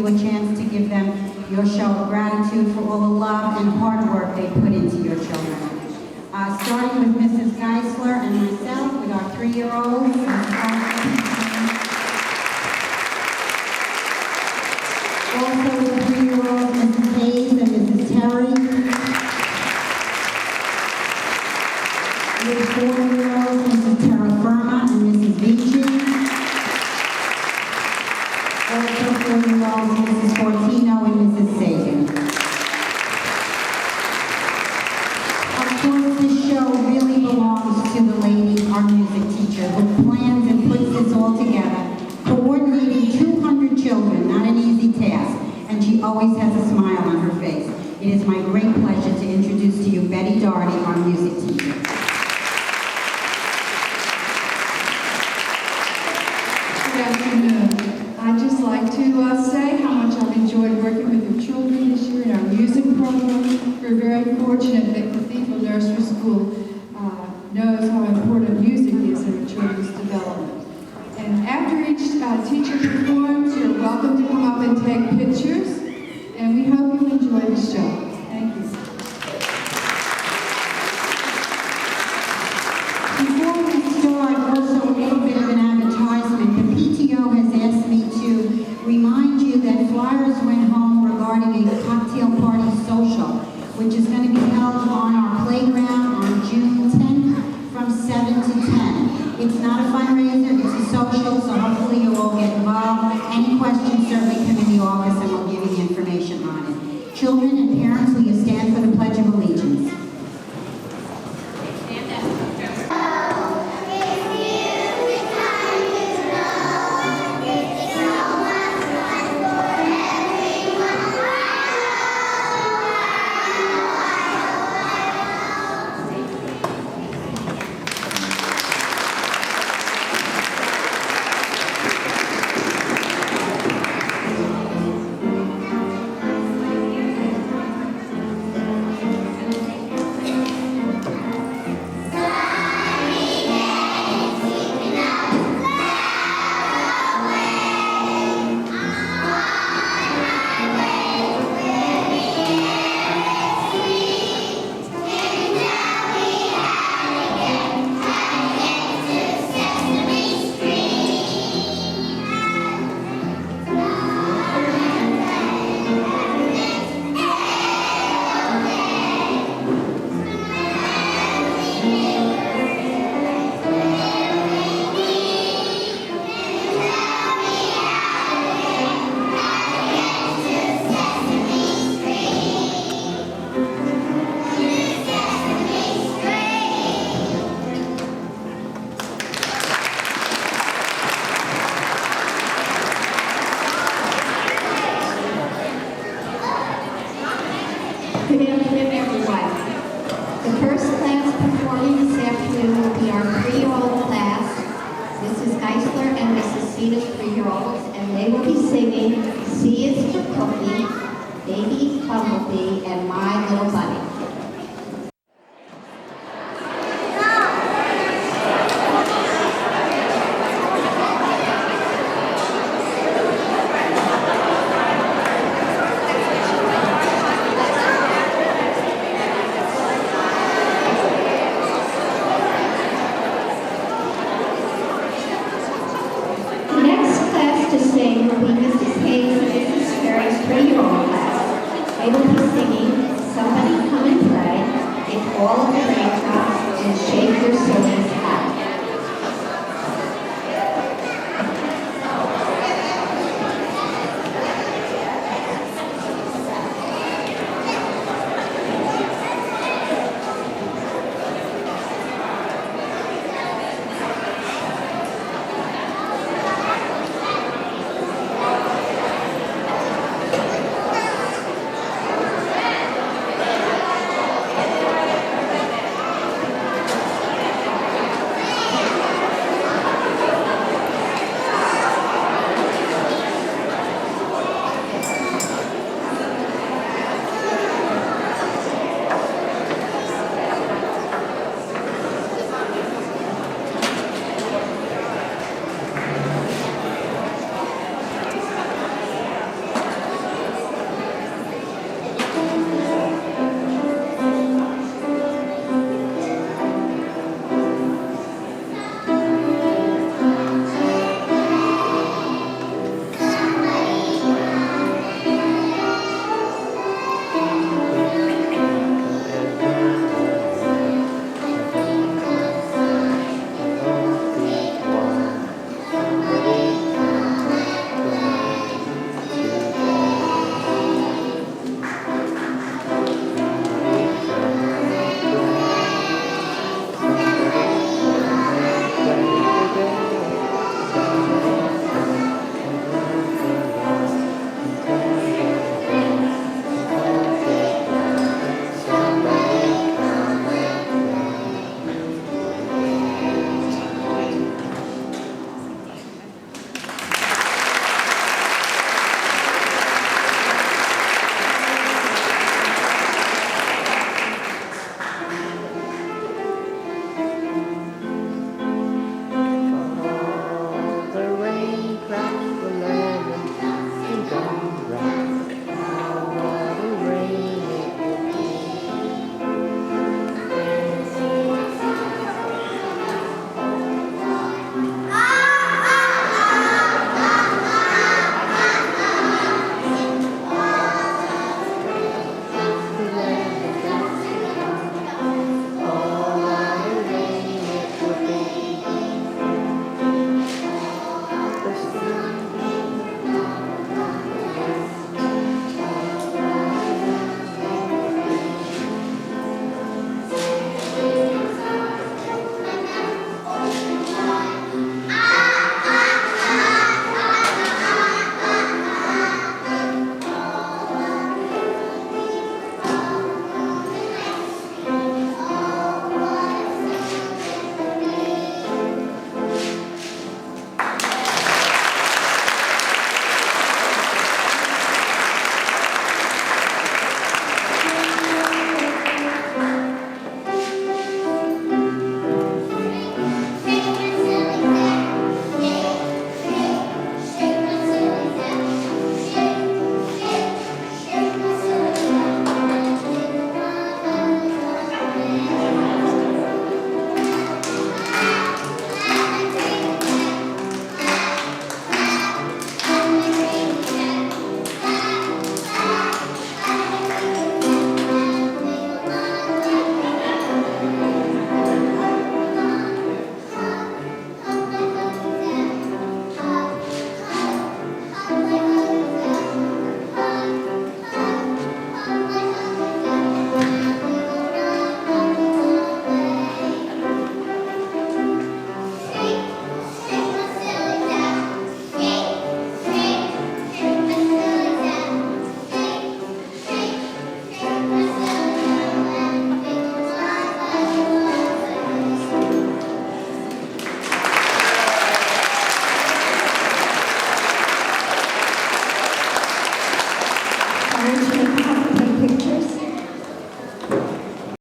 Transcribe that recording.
you a chance to give them your show of gratitude for all the love and hard work they put into your children. Starting with Mrs. Geisler and myself with our 3-year-olds. Also with 3-year-olds, Mrs. Hayes and Mrs. Terry. With 4-year-olds, Mrs. Terra Firma and Mrs. Vici. Also 4-year-olds, Mrs. Fortino and Mrs. Sagan. Of course, this show really belongs to the lady, our music teacher, who plans and puts this all together, coordinating 200 children, not an easy task, and she always has a smile on her face. It is my great pleasure to introduce to you Betty Doherty, our music teacher. Good afternoon. I'd just like to say how much I've enjoyed working with your children this year in our music program. We're very fortunate that Cathedral Nursery School knows how important music is in our children's development. And after each teacher performs, you're welcome to come up and take pictures. And we hope you enjoy the show. Thank you. Before we start, also a little bit of an advertisement. The PTO has asked me to remind you that flyers went home regarding a cocktail party social, which is going to be held on our playground on June 10th from 7 to 10. It's not a fundraiser, it's a social, so hopefully you'll all get involved. Any questions, certainly come in the office and we'll give you the information on it. Children and parents, will you stand for the Pledge of Allegiance? Good afternoon, everyone. The first class performing this afternoon will be our 3-year-old class, Mrs. Geisler and Mrs. Cena's 3-year-olds, and they will be singing C is for Cookie, Baby Bumblebee, and My